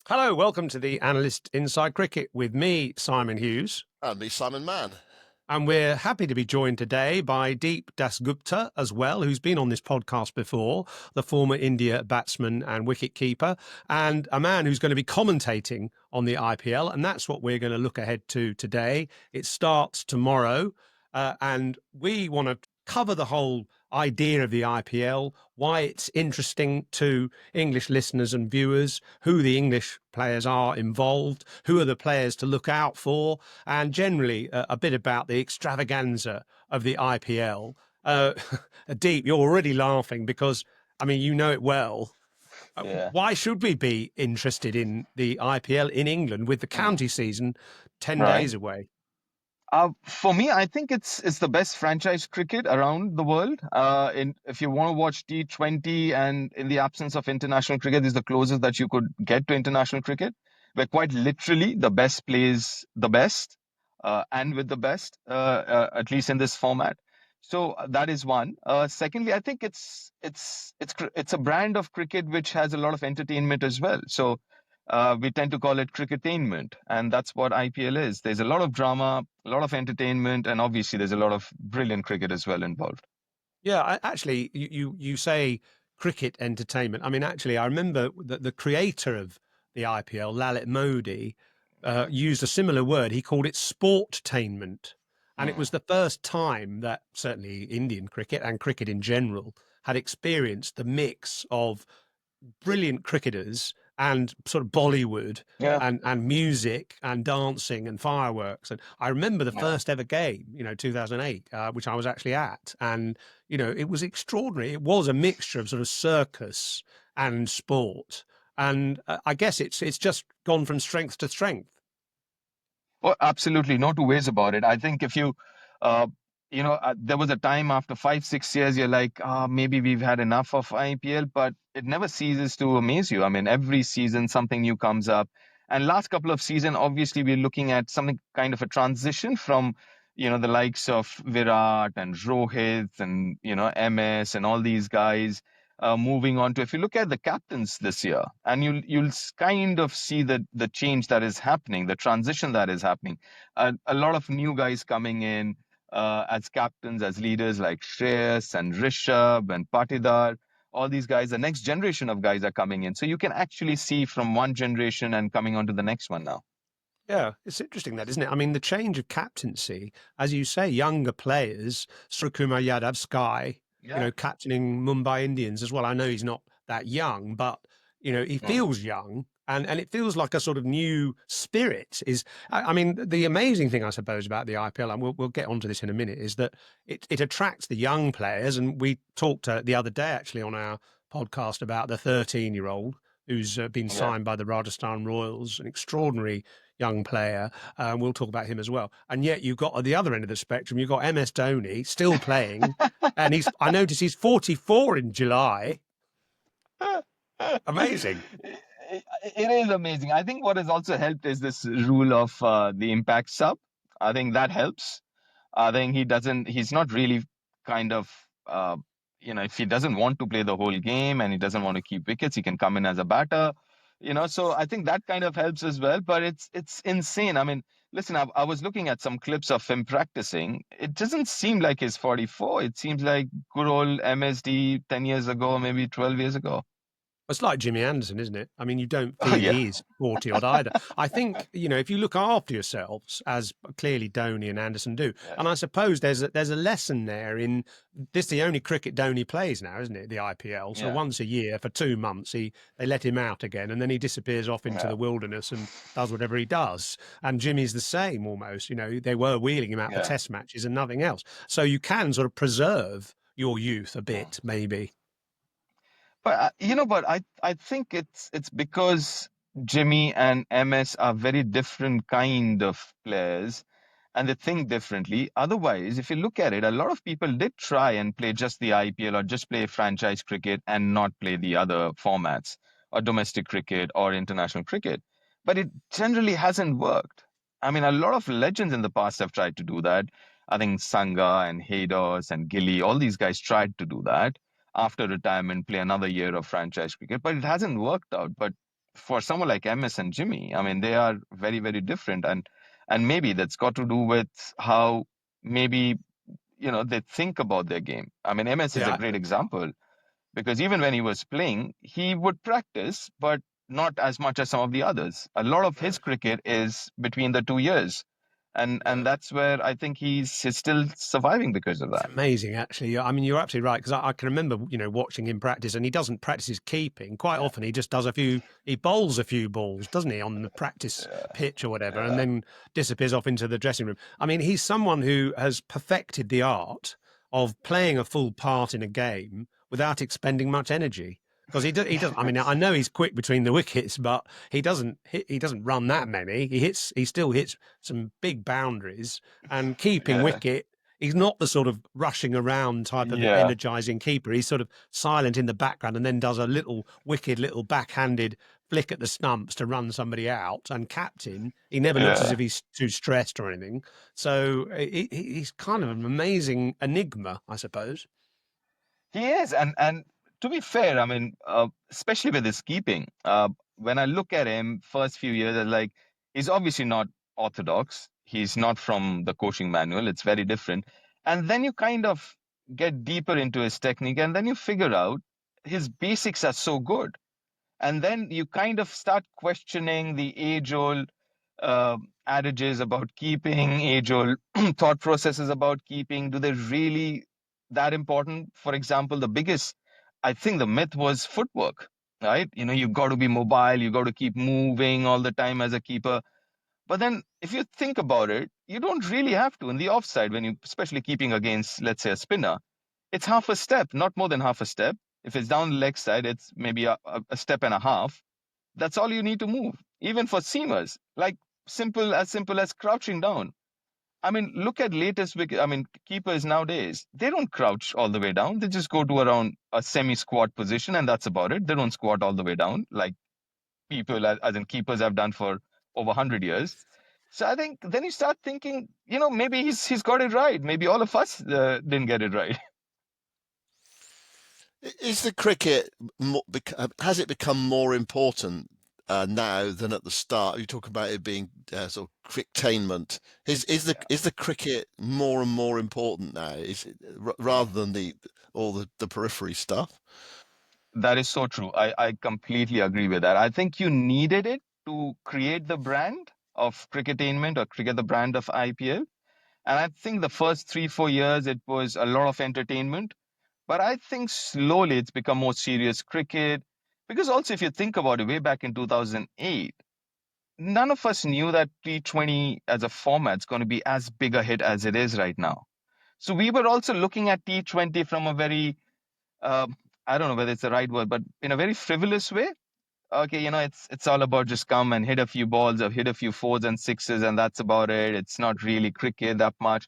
Hello, welcome to the Analyst Inside Cricket with me, Simon Hughes. And me, Simon Mann. And we're happy to be joined today by Deep Dasgupta as well, who's been on this podcast before, the former India batsman and wicketkeeper, and a man who's going to be commentating on the IPL. And that's what we're going to look ahead to today. It starts tomorrow, and we want to cover the whole idea of the IPL, why it's interesting to English listeners and viewers, who the English players are involved, who are the players to look out for, and generally a bit about the extravaganza of the IPL. Deep, you're already laughing because, I mean, you know it well. Yeah. Why should we be interested in the IPL in England with the county season 10 Right. days away? For me, I think it's the best franchise cricket around the world. If you want to watch T20 and in the absence of international cricket, is the closest that you could get to international cricket, where quite literally the best plays the best, and with the best, at least in this format. So that is one. Secondly, I think it's a brand of cricket which has a lot of entertainment as well. So we tend to call it cricketainment, and that's what IPL is. There's a lot of drama, a lot of entertainment, and obviously there's a lot of brilliant cricket as well involved. Yeah, actually, you say cricket entertainment. I mean, actually, I remember the creator of the IPL, Lalit Modi, used a similar word. He called it sportainment. And it was the first time that certainly Indian cricket and cricket in general had experienced the mix of brilliant cricketers and sort of Bollywood Yeah. and music and dancing and fireworks. And I remember the Yeah. first ever game, 2008, which I was actually at. And, it was extraordinary. It was a mixture of sort of circus and sport. And I guess it's just gone from strength to strength. Well, absolutely, no two ways about it. I think if you, there was a time after 5, 6 years, you're like, maybe we've had enough of IPL, but it never ceases to amaze you. I mean, every season something new comes up. And last couple of seasons, obviously, we're looking at something kind of a transition from, the likes of Virat and Rohit and, MS and all these guys moving on to, if you look at the captains this year, and you'll kind of see the change that is happening, the transition that is happening. A lot of new guys coming in as captains, as leaders, like Shreyas and Rishabh and Patidar. All these guys, the next generation of guys are coming in. So you can actually see from one generation and coming on to the next one now. Yeah, it's interesting that, isn't it? I mean, the change of captaincy, as you say, younger players, Suryakumar Yadav, Sky, captaining Mumbai Indians as well. I know he's not that young, but, he feels young and it feels like a sort of new spirit I mean, the amazing thing, I suppose, about the IPL, and we'll get onto this in a minute, is that it attracts the young players. And we talked the other day, actually, on our podcast about the 13-year-old who's been signed by the Rajasthan Royals, an extraordinary young player. We'll talk about him as well. And yet you've got at the other end of the spectrum, you've got MS Dhoni still playing. And I noticed he's 44 in July. Amazing. It is amazing. I think what has also helped is this rule of the impact sub. I think that helps. I think he's not really kind of, if he doesn't want to play the whole game and he doesn't want to keep wickets, he can come in as a batter, so I think that kind of helps as well. But it's insane. I mean, listen, I was looking at some clips of him practicing. It doesn't seem like he's 44. It seems like good old MSD 10 years ago, maybe 12 years ago. It's like Jimmy Anderson, isn't it? I mean, you don't feel he's 40 odd either. I think, if you look after yourselves, as clearly Dhoni and Anderson do, and I suppose there's a lesson there in this, the only cricket Dhoni plays now, isn't it? The IPL. So once a year for 2 months, they let him out again, and then he disappears off into the wilderness and does whatever he does. And Jimmy's the same almost. They were wheeling him out for test matches and nothing else. So you can sort of preserve your youth a bit, maybe. But I think it's because Jimmy and MS are very different kind of players, and they think differently. Otherwise, if you look at it, a lot of people did try and play just the IPL or just play franchise cricket and not play the other formats or domestic cricket or international cricket. But it generally hasn't worked. I mean, a lot of legends in the past have tried to do that. I think Sangha and Haydos and Gilly, all these guys tried to do that after retirement, play another year of franchise cricket, but it hasn't worked out. But for someone like MS and Jimmy, I mean, they are very, very different. And maybe that's got to do with how maybe, they think about their game. I mean, MS is a Yeah, great example because even when he was playing, he would practice, but not as much as some of the others. A lot of his cricket is between the 2 years. And that's where I think he's still surviving because of it's that. amazing, actually. I mean, you're absolutely right because I can remember, watching him practice, and he doesn't practice his keeping. Quite Yeah, often, he just does he bowls a few balls, doesn't he, on the practice yeah, pitch or whatever, and yeah, then disappears off into the dressing room. I mean, he's someone who has perfected the art of playing a full part in a game without expending much energy. Because he doesn't. I mean, I know he's quick between the wickets, but he doesn't run that many. He still hits some big boundaries, and keeping yeah, wicket, he's not the sort of rushing around type of yeah, energizing keeper. He's sort of silent in the background and then does a little wicked little backhanded flick at the stumps to run somebody out. And captain, he never looks as yeah. if he's too stressed or anything. So he's kind of an amazing enigma, I suppose. He is, and to be fair, I mean, especially with his keeping, when I look at him first few years, I'm like, he's obviously not orthodox. He's not from the coaching manual. It's very different. And then you kind of get deeper into his technique, and then you figure out his basics are so good. And then you kind of start questioning the age-old uh, adages about keeping, age-old thought processes about keeping. Do they really that important? For example, I think the myth was footwork, right? You've got to be mobile, you got to keep moving all the time as a keeper. But then if you think about it, you don't really have to in the offside when you, especially keeping against, let's say, a spinner. It's half a step, not more than half a step. If it's down the leg side, it's maybe a step and a half. That's all you need to move. Even for seamers, like simple as crouching down. I mean, look at keepers nowadays. They don't crouch all the way down. They just go to around a semi-squat position, and that's about it. They don't squat all the way down like people, as in keepers, have done for over 100 years. So I think then you start thinking, maybe he's got it right. Maybe all of us didn't get it right. Is the cricket has it become more important now than at the start? You talk about it being sort of cricktainment. Is the cricket more and more important now? Is it rather than all the periphery stuff? That is so true. I completely agree with that. I think you needed it to create the brand of cricketainment or create the brand of IPL. And I think the first 3, 4 years, it was a lot of entertainment. But I think slowly it's become more serious cricket. Because also, if you think about it, way back in 2008, none of us knew that T20 as a format's going to be as big a hit as it is right now. So we were also looking at T20 from a very, uh, I don't know whether it's the right word, but in a very frivolous way. Okay, it's all about just come and hit a few balls or hit a few fours and sixes, and that's about it. It's not really cricket that much.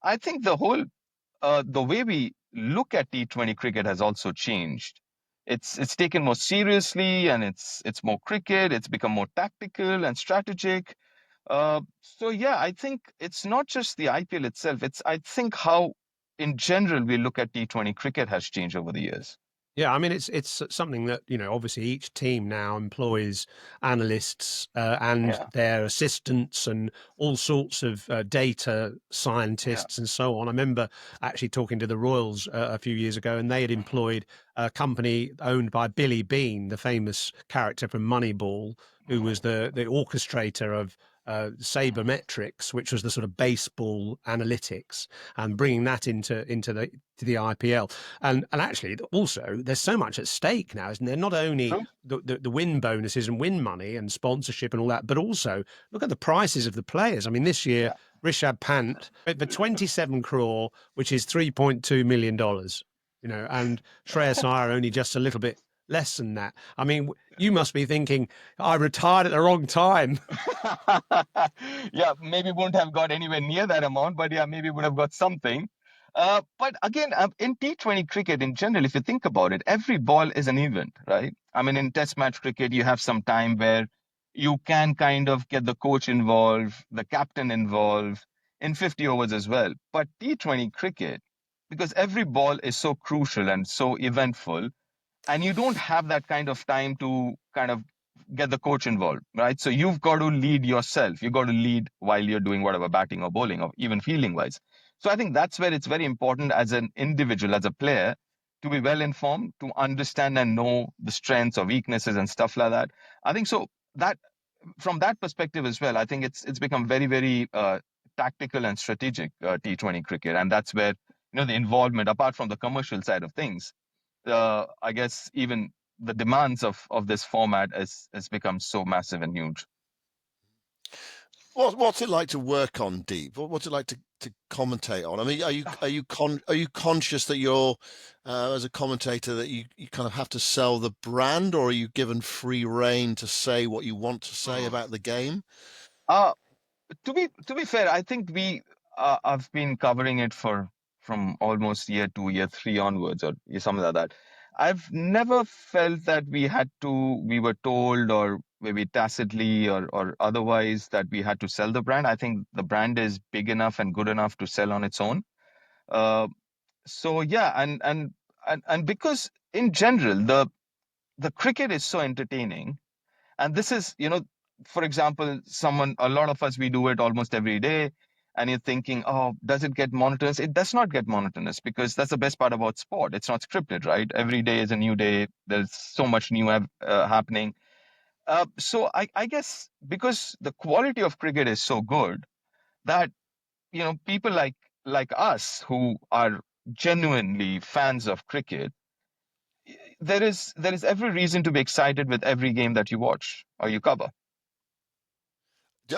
I think the way we look at T20 cricket has also changed. It's taken more seriously, and it's more cricket. It's become more tactical and strategic. So yeah, I think it's not just the IPL itself. It's, I think, how in general we look at T20 cricket has changed over the years. Yeah, I mean it's something that obviously each team now employs analysts and Yeah, their assistants and all sorts of data yeah, scientists and so on. I remember actually talking to the Royals a few years ago, and they had employed a company owned by Billy Bean, the famous character from Moneyball, who was the orchestrator of sabermetrics, which was the sort of baseball analytics, and bringing that to the IPL. And actually, also, there's so much at stake now, isn't there? Not only true. the win bonuses and win money and sponsorship and all that, but also look at the prices of the players. I mean, this year, Yeah. Rishabh Pant went for 27 crore, which is $3.2 million, and Shreyas Iyer only just a little bit less than that. I mean, you must be thinking, I retired at the wrong time. Yeah, maybe wouldn't have got anywhere near that amount, but yeah, maybe would have got something. But again, in T20 cricket in general, if you think about it, every ball is an event, right? I mean, in Test match cricket, you have some time where you can kind of get the coach involved, the captain involved in 50 overs as well. But T20 cricket, because every ball is so crucial and so eventful, and you don't have that kind of time to kind of get the coach involved, right? So you've got to lead yourself. You've got to lead while you're doing whatever, batting or bowling or even fielding wise. So I think that's where it's very important as an individual, as a player, to be well informed, to understand and know the strengths or weaknesses and stuff like that. I think so that from that perspective as well, I think it's become very, very tactical and strategic, T20 cricket. And that's where, the involvement, apart from the commercial side of things, I guess even the demands of this format has become so massive and huge. What's it like to work on Deep? What's it like to commentate on? I mean, are you conscious that you're as a commentator that you kind of have to sell the brand, or are you given free rein to say what you want to say about the game? To be fair, I think I've been covering it from almost year 2, year 3 onwards, or something like that. I've never felt that we were told, or maybe tacitly or otherwise, that we had to sell the brand. I think the brand is big enough and good enough to sell on its own. So yeah, and because in general the cricket is so entertaining, and this is, for example, a lot of us, we do it almost every day, and you're thinking, oh, does it get monotonous? It does not get monotonous, because that's the best part about sport. It's not scripted, right? Every day is a new day. There's so much new happening. So I guess because the quality of cricket is so good that, people like us who are genuinely fans of cricket, there is every reason to be excited with every game that you watch or you cover.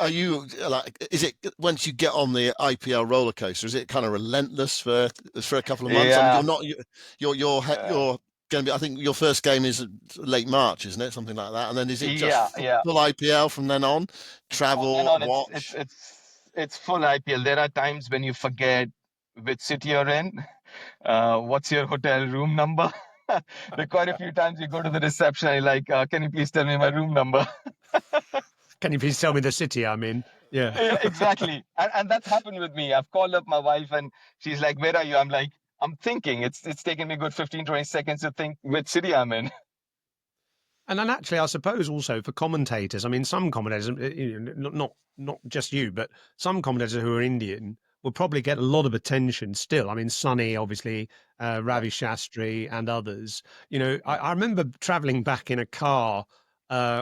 Are you is it, once you get on the IPL roller coaster, is it kind of relentless for a couple of months? Yeah. I mean, you're going to be, I think your first game is late March, isn't it? Something like that. And then is it just full IPL from then on? Travel, watch? It's full IPL. There are times when you forget which city you're in, what's your hotel room number. There quite a few times you go to the reception and you're like, can you please tell me my room number? Can you please tell me the city I'm in? Yeah, exactly. And that's happened with me. I've called up my wife and she's like, where are you? I'm like, I'm thinking. It's taken me a good 15, 20 seconds to think which city I'm in. And then actually, I suppose also for commentators, I mean, some commentators, not just you, but some commentators who are Indian will probably get a lot of attention still. I mean, Sunny, obviously, Ravi Shastri and others. I remember traveling back in a car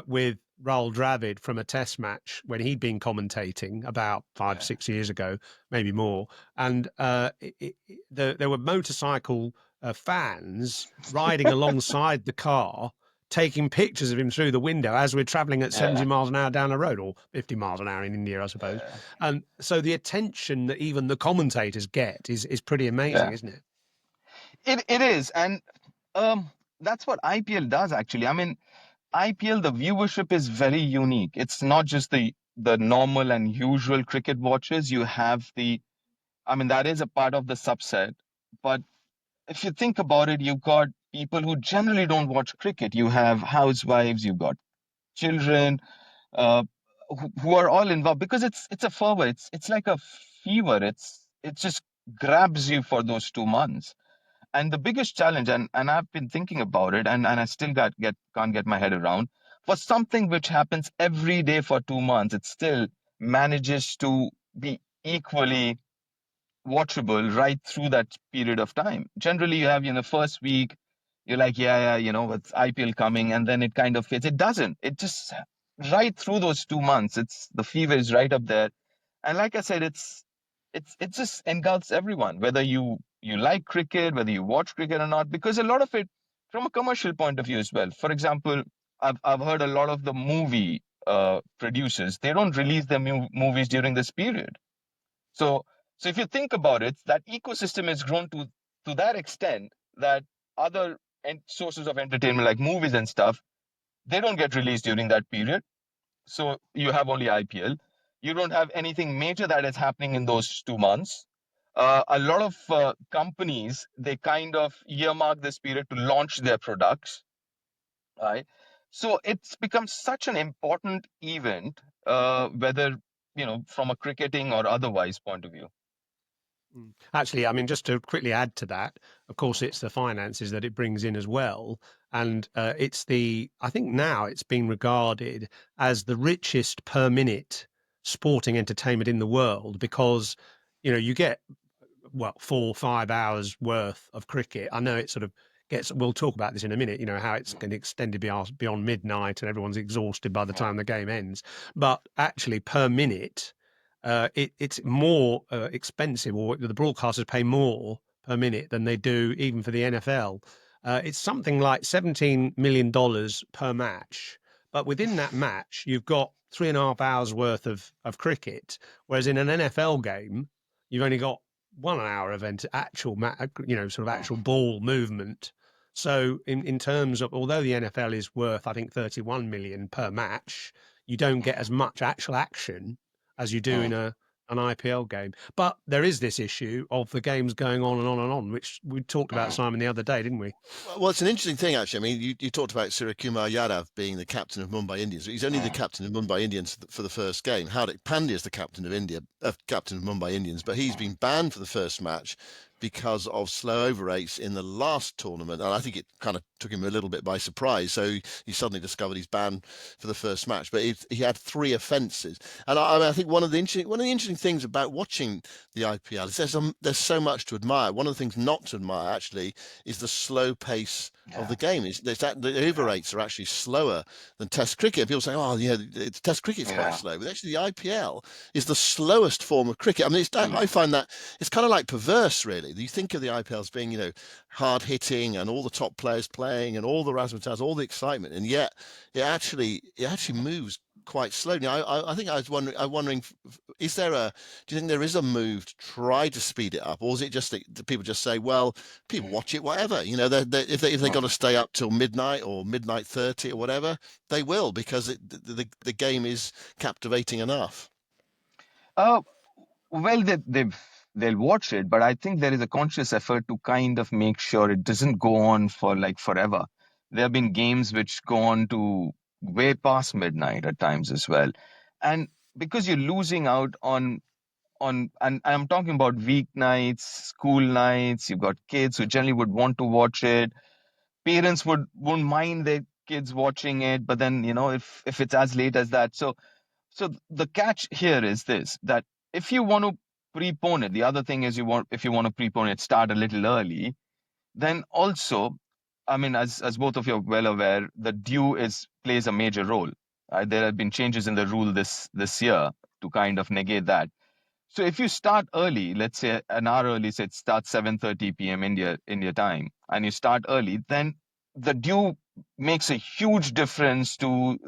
with Rahul Dravid from a test match when he'd been commentating about 5-6 years ago, maybe more. And there were motorcycle fans riding alongside the car, taking pictures of him through the window as we're traveling at 70 miles an hour down the road, or 50 miles an hour in India, I suppose. And so the attention that even the commentators get is pretty amazing, isn't it? It is. And that's what IPL does, actually. I mean, IPL, the viewership is very unique. It's not just the normal and usual cricket watchers. You have that is a part of the subset. But if you think about it, you've got people who generally don't watch cricket. You have housewives, you've got children, who are all involved, because it's a fervor. It's like a fever. It just grabs you for those 2 months. And the biggest challenge, and I've been thinking about it, and I still can't get my head around, for something which happens every day for 2 months, it still manages to be equally watchable right through that period of time. Generally, you have, first week, you're like, it's IPL coming, and then it kind of fades. It doesn't. It just right through those 2 months, the fever is right up there. And like I said, it just engulfs everyone, whether you like cricket, whether you watch cricket or not, because a lot of it, from a commercial point of view as well. For example, I've heard a lot of the movie producers, they don't release their movies during this period. So if you think about it, that ecosystem has grown to that extent that other sources of entertainment like movies and stuff, they don't get released during that period. So you have only IPL. You don't have anything major that is happening in those 2 months. A lot of companies, they kind of earmark this period to launch their products, right? So it's become such an important event, whether, from a cricketing or otherwise point of view. Actually, I mean, just to quickly add to that, of course, it's the finances that it brings in as well. And I think now it's been regarded as the richest per minute sporting entertainment in the world because, you get, 4 or 5 hours worth of cricket. I know it sort of we'll talk about this in a minute, how it's going to extend beyond midnight and everyone's exhausted by the time the game ends. But actually per minute, it's more expensive, or the broadcasters pay more per minute than they do even for the NFL. It's something like $17 million per match. But within that match, you've got 3.5 hours worth of cricket, whereas in an NFL game, you've only got 1 hour of actual ball movement. So in terms of, although the NFL is worth, I think 31 million per match, you don't get as much actual action as you do in an IPL game. But there is this issue of the games going on and on and on, which we talked about, Simon, the other day, didn't we? Well, it's an interesting thing, actually. I mean, you talked about Suryakumar Yadav being the captain of Mumbai Indians. He's only the captain of Mumbai Indians for the first game. Hardik Pandya is the captain of captain of Mumbai Indians, but he's been banned for the first match because of slow over rates in the last tournament. And I think it kind of took him a little bit by surprise. So he suddenly discovered he's banned for the first match. But he had 3 offences. And I think one of the interesting things about watching the IPL is there's so much to admire. One of the things not to admire, actually, is the slow pace of the game. The over rates are actually slower than Test cricket. People say, "Oh, yeah, Test cricket's quite slow," but actually, the IPL is the slowest form of cricket. I mean, I find that it's kind of like perverse, really. You think of the IPL as being, hard hitting and all the top players playing and all the razzmatazz, all the excitement, and yet it actually moves quite slowly. I think I was wondering, do you think there is a move to try to speed it up, or is it just that people just say, well, people watch it, whatever, if they got to stay up till midnight or midnight 30 or whatever, they will, because the game is captivating enough. Well, they'll watch it, but I think there is a conscious effort to kind of make sure it doesn't go on for like forever. There have been games which go on to way past midnight at times as well, and because you're losing out on and I'm talking about weeknights, school nights. You've got kids who generally would want to watch it. Parents wouldn't mind their kids watching it, but then if it's as late as that, so the catch here is this, that if you want to prepone it, the other thing is if you want to prepone it, start a little early, then also, I mean, as both of you are well aware, the due plays a major role. Right? There have been changes in the rule this year to kind of negate that. So if you start early, let's say an hour early, say it starts 7:30 p.m. India time, and you start early, then the due makes a huge difference to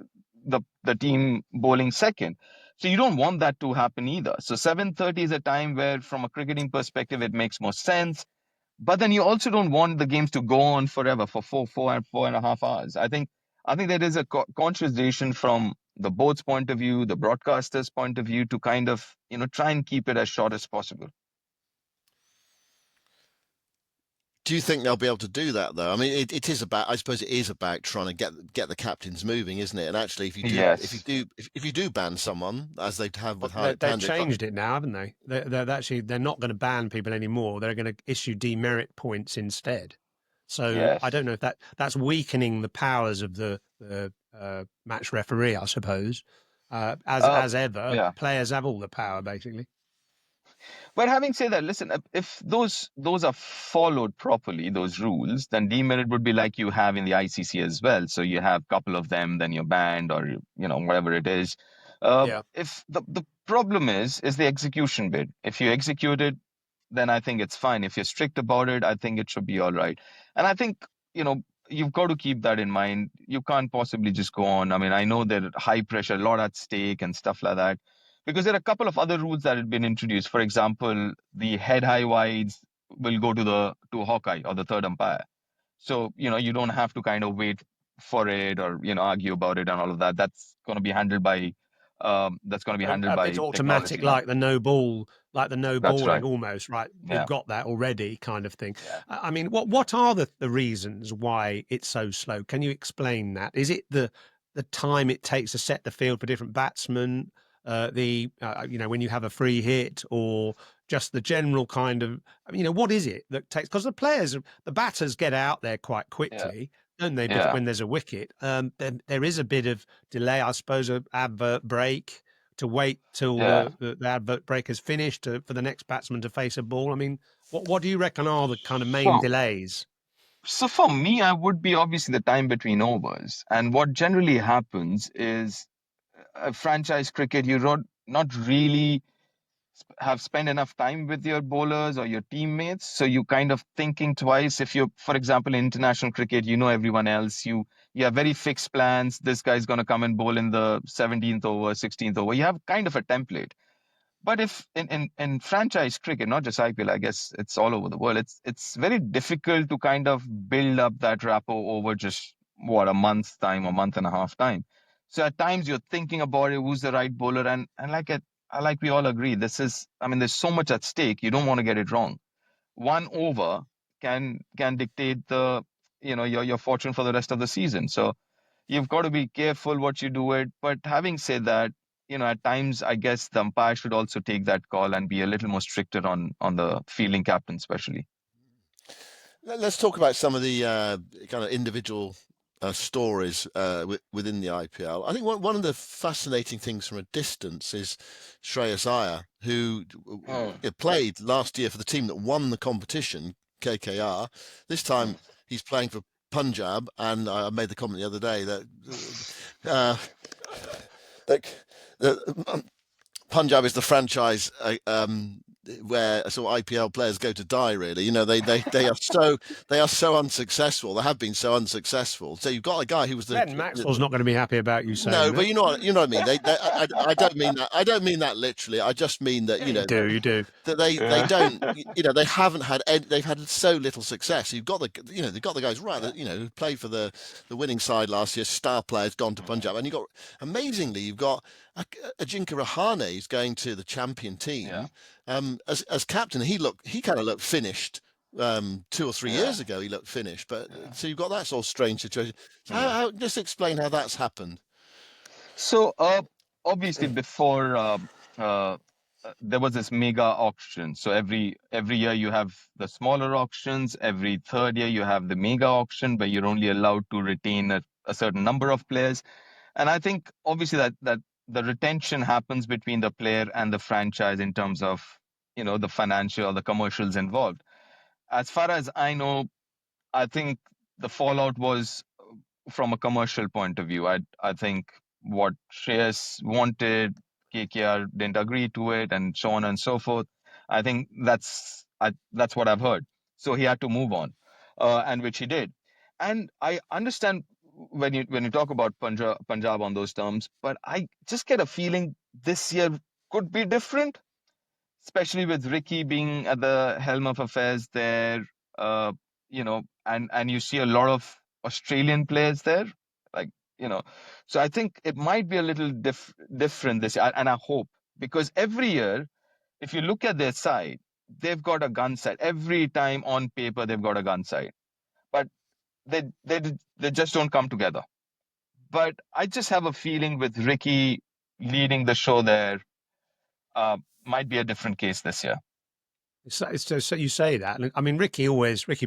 the team bowling second. So you don't want that to happen either. So 7:30 is a time where, from a cricketing perspective, it makes more sense. But then you also don't want the games to go on forever for four and a half hours. I think there is a conscious decision from the board's point of view, the broadcaster's point of view, to kind of try and keep it as short as possible. Do you think they'll be able to do that, though? I mean, I suppose it is about trying to get the captains moving, isn't it? And actually, if you do ban someone, as they have with Hardik Pandya, they've changed it now, haven't they? They're not going to ban people anymore. They're going to issue demerit points instead. So I don't know if that's weakening the powers of the match referee, I suppose. As ever, players have all the power, basically. But having said that, listen, if those are followed properly, those rules, then demerit would be like you have in the ICC as well. So you have a couple of them, then you're banned, or whatever it is. If the problem is the execution bit. If you execute it, then I think it's fine. If you're strict about it, I think it should be all right. And I think you've got to keep that in mind. You can't possibly just go on. I mean, I know there's high pressure, a lot at stake and stuff like that. Because there are a couple of other rules that had been introduced. For example, the head high wides will go to Hawkeye or the third umpire. So, you don't have to kind of wait for it or, argue about it and all of that. That's going to be handled by it's automatic, like the no ball, balling, right. almost, right? You've got that already, kind of thing. I mean, what are the reasons why it's so slow? Can you explain that? Is it the time it takes to set the field for different batsmen? When you have a free hit, or just the general kind of, what is it that takes? Because the batters get out there quite quickly. don't they? Yeah. When there's a wicket, there is a bit of delay, I suppose, an advert break to wait till the advert break has finished for the next batsman to face a ball. I mean, what do you reckon are the kind of main delays? So for me, I would be obviously the time between overs. And what generally happens is franchise cricket, you not really have spent enough time with your bowlers or your teammates. So you kind of thinking twice. If you're, for example, in international cricket, you know everyone else. You have very fixed plans. This guy's going to come and bowl in the 17th over, 16th over. You have kind of a template. But if in franchise cricket, not just IPL, I guess it's all over the world, it's very difficult to kind of build up that rapport over just a month's time or month and a half time. So at times you're thinking about it, who's the right bowler, and like we all agree, there's so much at stake, you don't want to get it wrong. One over can dictate your fortune for the rest of the season. So you've got to be careful what you do it. But having said that, at times, I guess the umpire should also take that call and be a little more stricter on the fielding captain, especially. Let's talk about some of the kind of individual stories within the IPL. I think one of the fascinating things from a distance is Shreyas Iyer, who played last year for the team that won the competition, KKR. This time he's playing for Punjab, and I made the comment the other day that Punjab is the franchise where sort of IPL players go to die. Really, they are so unsuccessful. They have been so unsuccessful. So you've got a guy who was Ben Maxwell's not going to be happy about you saying that. But you know what I mean. I don't mean that. I don't mean that literally. I just mean that you do that they don't. They haven't had. They've had so little success. You've got they've got the guys right that who played for the winning side last year. Star players gone to Punjab, and amazingly you've got Ajinkya Rahane who's going to the champion team. Yeah. As captain, he kind of looked finished 2 or 3 years ago. He looked finished, but so you've got that sort of strange situation. How just explain how that's happened. So obviously before there was this mega auction. So every year you have the smaller auctions. Every third year you have the mega auction, but you're only allowed to retain a certain number of players. And I think obviously that the retention happens between the player and the franchise in terms of, the financial or the commercials involved. As far as I know, I think the fallout was from a commercial point of view. I think what Shreyas wanted, KKR didn't agree to it, and so on and so forth. I think that's what I've heard. So he had to move on, and which he did. And I understand when you talk about Punjab on those terms, but I just get a feeling this year could be different, especially with Ricky being at the helm of affairs there. And you see a lot of Australian players there, so I think it might be a little different this year, and I hope, because every year, if you look at their side, they've got a gun side. Every time on paper, they've got a gun side, but they just don't come together. But I just have a feeling with Ricky leading the show there, might be a different case this year. So you say that. I mean, Ricky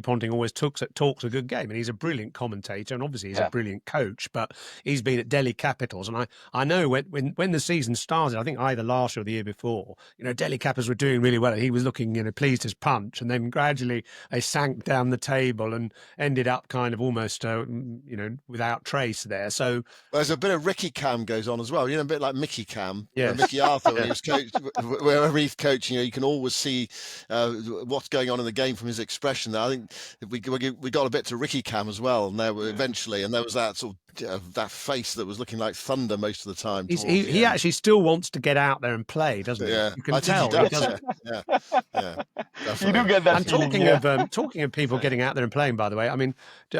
Ponting always talks a good game, and he's a brilliant commentator, and obviously he's a brilliant coach. But he's been at Delhi Capitals, and I know when the season started, I think either last year or the year before, Delhi Capitals were doing really well, and he was looking pleased as punch, and then gradually they sank down the table and ended up kind of almost without trace there. So there's a bit of Ricky Cam goes on as well. A bit like Mickey Cam, Mickey Arthur when he was coach, wherever he's coaching. You can always see what's going on in the game from his expression. I think we got a bit to Ricky Cam as well, and there eventually, and there was that sort of that face that was looking like thunder most of the time. He actually still wants to get out there and play, doesn't he? Yeah, you can tell. He does. Yeah. You do get that. And talking of people getting out there and playing, by the way, I mean,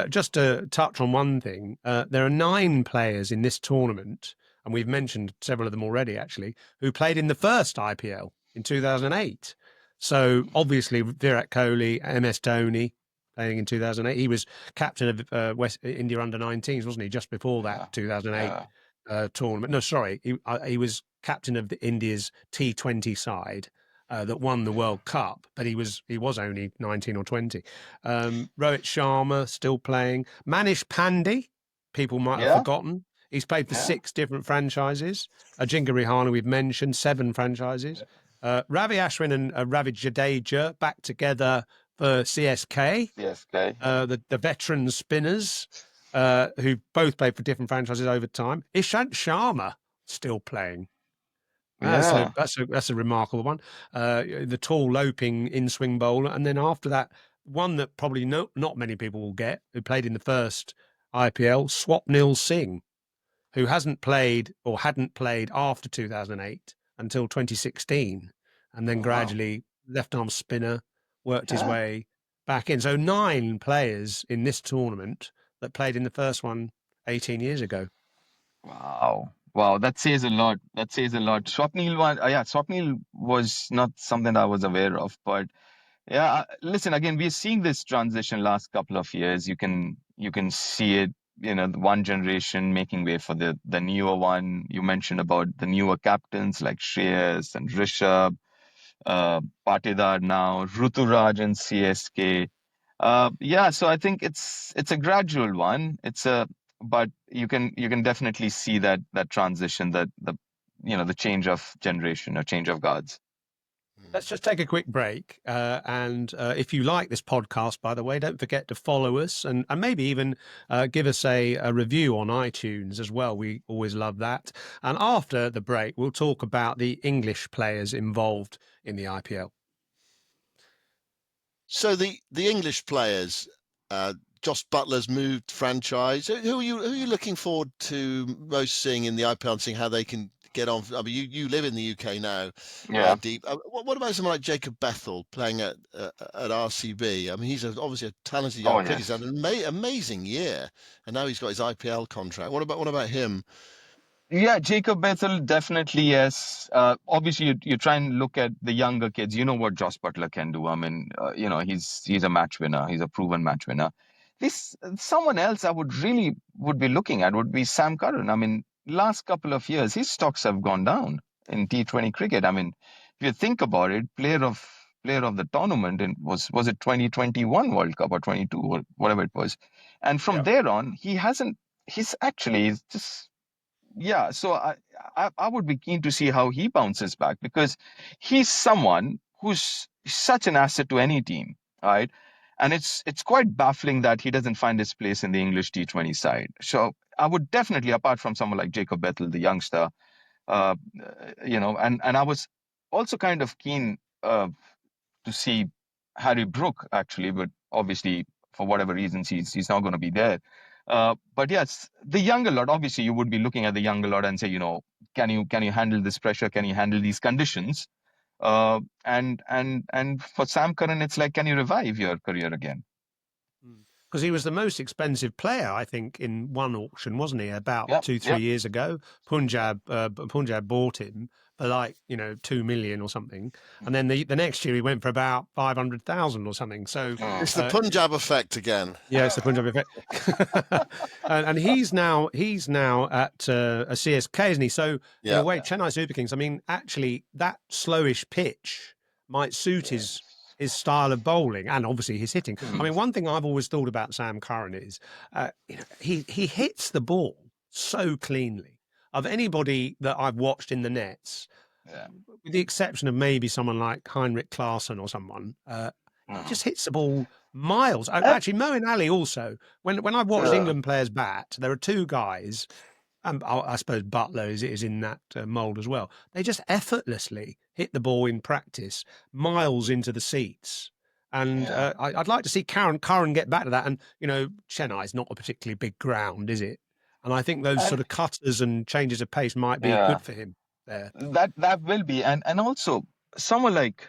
just to touch on one thing, there are 9 players in this tournament, and we've mentioned several of them already, actually, who played in the first IPL in 2008. So obviously Virat Kohli, MS Dhoni, playing in 2008. He was captain of West India under-19s, wasn't he? Just before that 2008 tournament. No, sorry, he was captain of India's T20 side that won the World Cup, but he was only 19 or 20. Rohit Sharma still playing. Manish Pandey, people might have forgotten. He's played for 6 different franchises. Ajinkya Rahane, we've mentioned, 7 franchises. Ravi Ashwin and Ravi Jadeja back together for CSK. The veteran spinners who both played for different franchises over time. Ishant Sharma still playing. That's a remarkable one. The tall, loping in-swing bowler. And then after that, one that probably not many people will get, who played in the first IPL, Swapnil Singh, who hadn't played after 2008 until 2016, and then gradually left-arm spinner, worked his way back in. So 9 players in this tournament that played in the first one 18 years ago. Wow, that says a lot. Swapnil was not something I was aware of, but listen, again, we're seeing this transition last couple of years. You can see it, the one generation making way for the newer one. You mentioned about the newer captains like Shreyas and Rishabh, Patidar now, Ruturaj and CSK. So I think it's a gradual one. But you can definitely see that transition, that the change of generation or change of guards. Let's just take a quick break. And if you like this podcast, by the way, don't forget to follow us and maybe even give us a review on iTunes as well. We always love that. And after the break, we'll talk about the English players involved in the IPL. So the English players, Josh Butler's moved franchise. Who are you looking forward to most seeing in the IPL and seeing how they can get on? I mean, you live in the UK now, Deep. What about someone like Jacob Bethel playing at RCB? I mean, he's obviously a talented young cricketer. He's had an amazing year, and now he's got his IPL contract. What about him? Yeah, Jacob Bethel, definitely, yes. Obviously, you try and look at the younger kids. You know what Josh Butler can do. I mean, he's a match winner. He's a proven match winner. Someone else I would be looking at would be Sam Curran. I mean, last couple of years, his stocks have gone down in T20 cricket. I mean, if you think about it, player of the tournament was it 2021 World Cup or 22 or whatever it was, and from there on, he's actually just. Yeah, so I would be keen to see how he bounces back, because he's someone who's such an asset to any team, right? And it's quite baffling that he doesn't find his place in the English T20 side. So I would definitely, apart from someone like Jacob Bethel, the youngster, and I was also kind of keen to see Harry Brook, actually, but obviously for whatever reasons he's not going to be there. But yes, the younger lot, obviously you would be looking at the younger lot and say, can you handle this pressure? Can you handle these conditions? And for Sam Curran, it's like, can you revive your career again? Because he was the most expensive player, I think, in one auction, wasn't he? About 2-3 years ago, Punjab bought him for like 2 million or something, and then the next year he went for about 500,000 or something. So it's the Punjab effect again. Yeah, it's the Punjab effect. and he's now at a CSK, isn't he? So in a way, Chennai Super Kings. I mean, actually, that slowish pitch might suit his style of bowling and obviously his hitting. I mean, one thing I've always thought about Sam Curran is he hits the ball so cleanly. Of anybody that I've watched in the nets, with the exception of maybe someone like Heinrich Klaasen or someone, he just hits the ball miles. Actually, Moeen Ali also. When I've watched England players bat, there are 2 guys. I suppose Butler is in that mould as well. They just effortlessly hit the ball in practice miles into the seats. And I'd like to see Curran get back to that. And, Chennai is not a particularly big ground, is it? And I think those sort of cutters and changes of pace might be good for him there. That will be. And also someone like,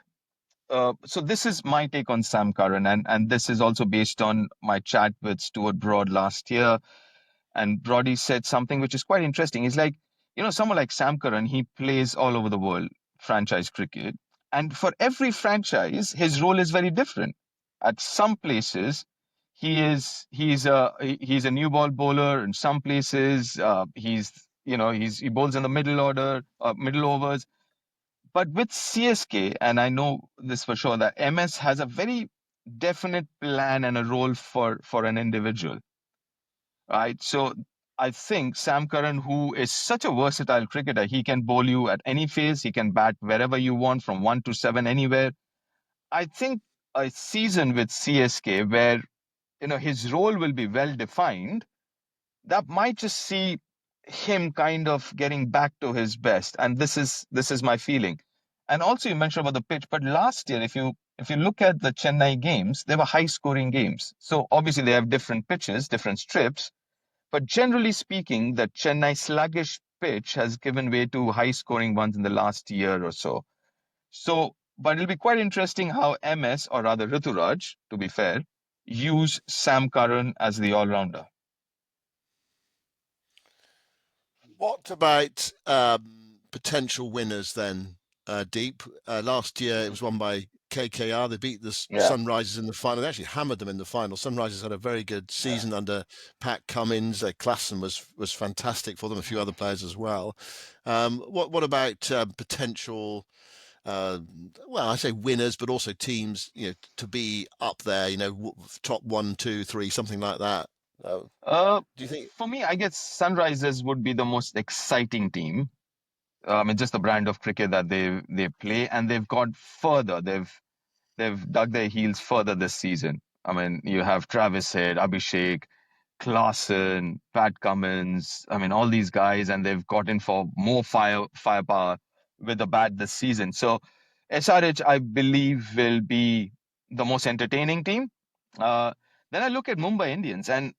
so this is my take on Sam Curran. And this is also based on my chat with Stuart Broad last year. And Brody said something which is quite interesting. He's like, someone like Sam Curran, he plays all over the world, franchise cricket. And for every franchise, his role is very different. At some places, he's a new ball bowler. In some places, he bowls in the middle order, middle overs. But with CSK, and I know this for sure, that MS has a very definite plan and a role for an individual, right? So I think Sam Curran, who is such a versatile cricketer, he can bowl you at any phase, he can bat wherever you want, from 1 to 7, anywhere. I think a season with CSK where his role will be well defined, that might just see him kind of getting back to his best. And this is my feeling. And also you mentioned about the pitch, but last year, if you look at the Chennai games, they were high scoring games. So obviously they have different pitches, different strips, but generally speaking, the Chennai sluggish pitch has given way to high scoring ones in the last year or so. So, but it'll be quite interesting how MS, or rather Rituraj, to be fair, use Sam Curran as the all-rounder. What about potential winners then, Deep? Last year it was won by KKR. They beat the Sunrisers in the final. They actually hammered them in the final. Sunrisers had a very good season under Pat Cummins. Klassen was fantastic for them. A few other players as well. What about potential? Well, I say winners, but also teams, to be up there, top 1, 2, 3, something like that. Do you think? For me, I guess Sunrisers would be the most exciting team. Just the brand of cricket that they play, and they've got further. They've dug their heels further this season. You have Travis Head, Abhishek, Klassen, Pat Cummins. All these guys, and they've gotten for more firepower with the bat this season. So SRH, I believe, will be the most entertaining team. Then I look at Mumbai Indians, and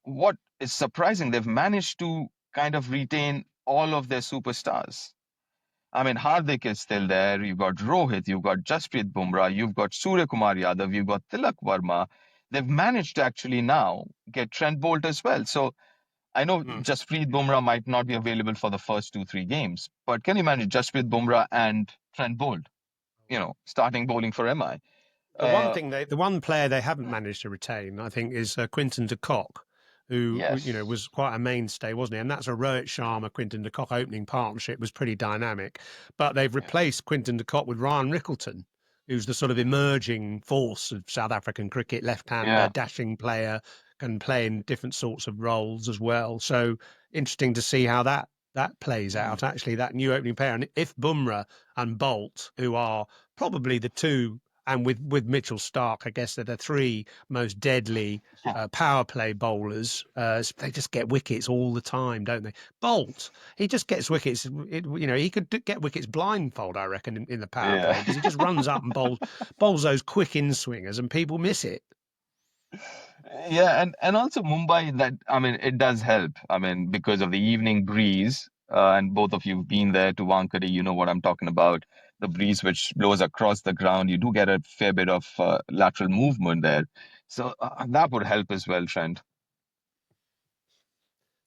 what is surprising, they've managed to kind of retain all of their superstars. Hardik is still there. You've got Rohit, you've got Jasprit Bumrah, you've got Surya Kumar Yadav, you've got Tilak Verma. They've managed to actually now get Trent Bolt as well. So I know Jasprit Bumrah might not be available for the first 2-3 games, but can you imagine Jasprit Bumrah and Trent Bolt, starting bowling for MI? The one player they haven't managed to retain, I think, is Quinton de Kock, who was quite a mainstay, wasn't he? And that's a Rohit Sharma, Quinton de Kock opening partnership was pretty dynamic. But they've replaced Quinton de Kock with Ryan Rickleton, who's the sort of emerging force of South African cricket, left-hander, dashing player, can play in different sorts of roles as well. So interesting to see how that plays out, actually, that new opening pair. And if Bumrah and Bolt, who are probably the two, and with Mitchell Stark, I guess they're the three most deadly power play bowlers. They just get wickets all the time, don't they? Bolt, he just gets wickets. He could get wickets blindfold, I reckon, in the power play, because he just runs up and bowls those quick in-swingers, and people miss it. Yeah, and also Mumbai, it does help. Because of the evening breeze, and both of you have been there to Wankhede, you know what I'm talking about. The breeze which blows across the ground, you do get a fair bit of lateral movement there. So that would help as well, Trent.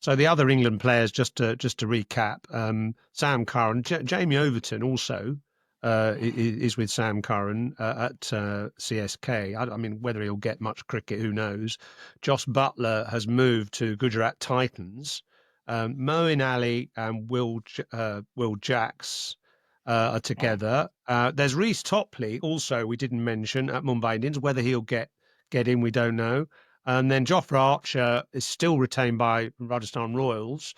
So the other England players, just to recap, Sam Curran, Jamie Overton also is with Sam Curran at CSK. Whether he'll get much cricket, who knows? Joss Butler has moved to Gujarat Titans. Moeen Ali and Will Jacks are together. There's Reece Topley, also we didn't mention, at Mumbai Indians. Whether he'll get in, we don't know. And then Jofra Archer is still retained by Rajasthan Royals.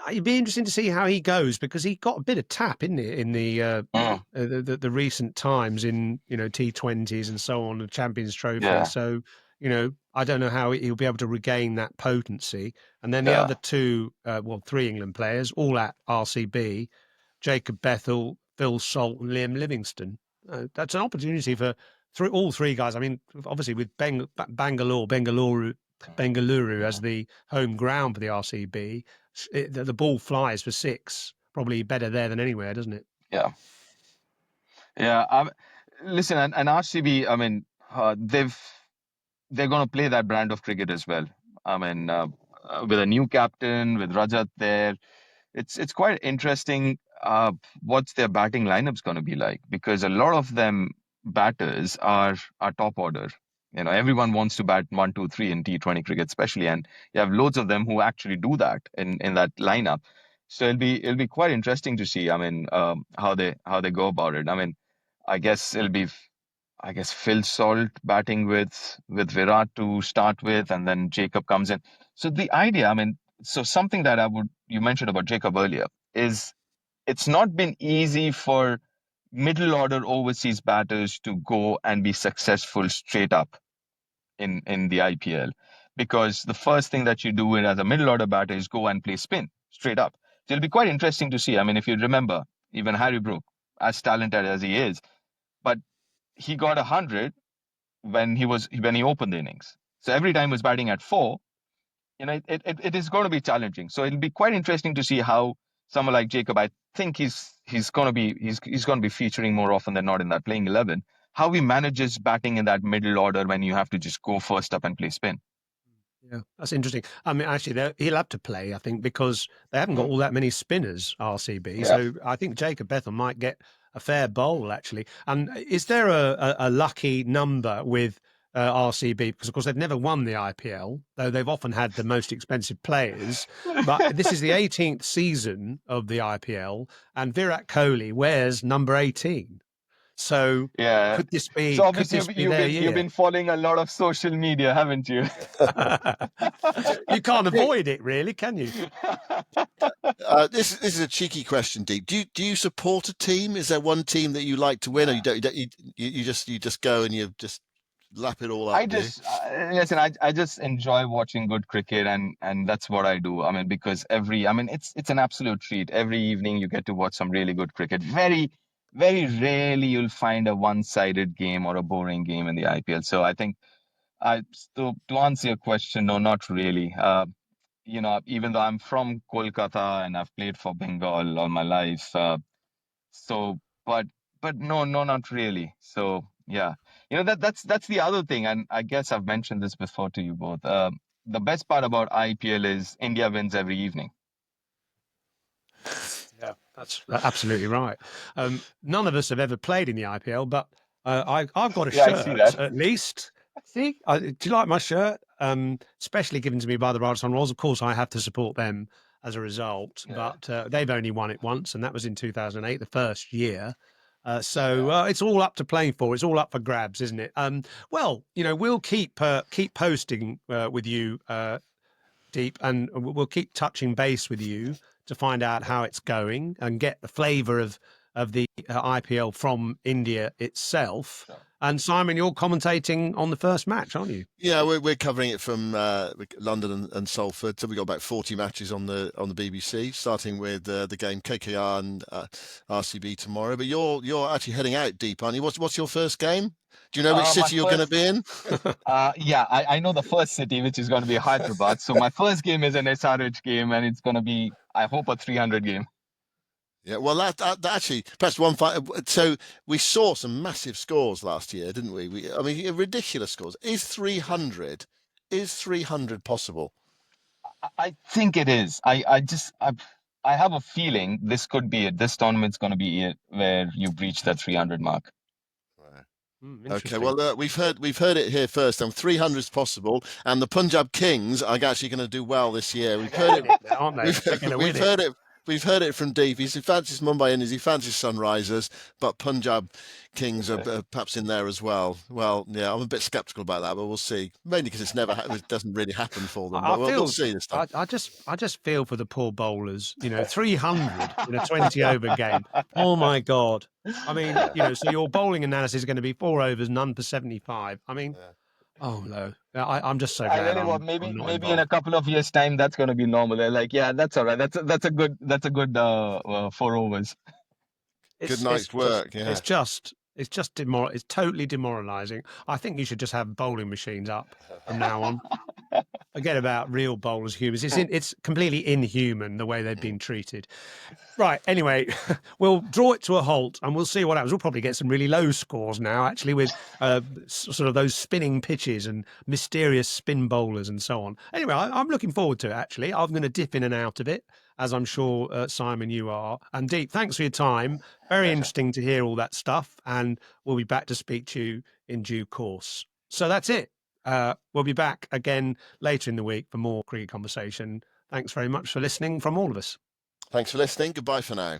It'd be interesting to see how he goes, because he got a bit of tap, isn't he, in the recent times in T20s and so on, the Champions Trophy. Yeah. So I don't know how he'll be able to regain that potency. And then the other three England players, all at RCB, Jacob Bethel, Phil Salt, and Liam Livingston. That's an opportunity for all three guys. Obviously with Bengaluru as the home ground for the RCB, the ball flies for 6. Probably better there than anywhere, doesn't it? Yeah. Listen, and RCB, they're going to play that brand of cricket as well. With a new captain, with Rajat there, it's quite interesting what's their batting lineup's going to be like, because a lot of them batters are top order. Everyone wants to bat 1, 2, 3 in T20 cricket especially, and you have loads of them who actually do that in that lineup. So it'll be quite interesting to see. I mean, how they go about it. I mean, I guess it'll be, I guess, Phil Salt batting with Virat to start with, and then Jacob comes in. So the idea, I mean, so something that you mentioned about Jacob earlier is it's not been easy for middle order overseas batters to go and be successful straight up in the IPL, because the first thing that you do as a middle order batter is go and play spin straight up. So it'll be quite interesting to see. I mean, if you remember, even Harry Brook, as talented as he is, but he got 100 when he opened the innings. So every time he was batting at 4, it is going to be challenging. So it'll be quite interesting to see how someone like Jacob, I think he's going to be featuring more often than not in that playing 11. How he manages batting in that middle order when you have to just go first up and play spin. Yeah, that's interesting. I mean, actually, he'll have to play, I think, because they haven't got all that many spinners, RCB. Yeah. So I think Jacob Bethel might get a fair bowl, actually. And is there a lucky number with RCB? Because, of course, they've never won the IPL, though they've often had the most expensive players. But this is the 18th season of the IPL, and Virat Kohli wears number 18. So could this be? So obviously you've been following a lot of social media, haven't you? You can't avoid it, really, can you? This is a cheeky question, Deep. Do you support a team? Is there one team that you like to win, or you just go and you just lap it all up? Listen. I just enjoy watching good cricket, and that's what I do. I mean, because it's an absolute treat. Every evening you get to watch some really good cricket. Very, very rarely you'll find a one-sided game or a boring game in the IPL. So I think, to answer your question, no, not really. Even though I'm from Kolkata and I've played for Bengal all my life, but no, not really. So yeah, that's the other thing, and I guess I've mentioned this before to you both. The best part about IPL is India wins every evening. Yeah, that's absolutely right. None of us have ever played in the IPL, but I've got a shirt at least. See, do you like my shirt? Especially given to me by the Rajasthan Royals. Of course, I have to support them as a result, but they've only won it once, and that was in 2008, the first year. So it's all up to playing for. It's all up for grabs, isn't it? Well, we'll keep posting with you, Deep, and we'll keep touching base with you to find out how it's going and get the flavour of the IPL from India itself. Sure. And Simon, you're commentating on the first match, aren't you? Yeah, we're covering it from London and Salford. So we've got about 40 matches on the BBC, starting with the game KKR and RCB tomorrow. But you're actually heading out, Deep, aren't you? What's your first game? Do you know which city you're going to be in? Yeah, I know the first city, which is going to be Hyderabad. So my first game is an SRH game, and it's going to be, I hope, a 300 game. Yeah, well, that actually, perhaps one fight. So we saw some massive scores last year, didn't we? I mean, ridiculous scores. Is 300 possible? I think it is. I have a feeling this could be it. This tournament's going to be it, where you breach that 300 mark. Okay, well, we've heard it here first. 300 is possible, and the Punjab Kings are actually going to do well this year. We've heard it, aren't they? We've heard it from Deep. He fancies Mumbai Indians, he fancies Sunrisers, but Punjab Kings are perhaps in there as well. Well, yeah, I'm a bit sceptical about that, but we'll see. Mainly because it doesn't really happen for them. But we'll see this time. I just feel for the poor bowlers. 300 in a 20-over game. Oh my God! I mean, so your bowling analysis is going to be 4 overs, none for 75. I mean. Yeah. Oh no! I'm just so glad. Maybe in a couple of years' time, that's going to be normal. They're like, yeah, that's all right. That's a good 4 overs. Good night's work. It's totally demoralising. I think you should just have bowling machines up from now on. Forget about real bowlers, Hughes. It's completely inhuman the way they've been treated. Right. Anyway, we'll draw it to a halt and we'll see what happens. We'll probably get some really low scores now, actually, with sort of those spinning pitches and mysterious spin bowlers and so on. Anyway, I'm looking forward to it, actually. I'm going to dip in and out of it, as I'm sure, Simon, you are. And Deep, thanks for your time. Very interesting to hear all that stuff. And we'll be back to speak to you in due course. So that's it. We'll be back again later in the week for more cricket conversation. Thanks very much for listening from all of us. Thanks for listening. Goodbye for now.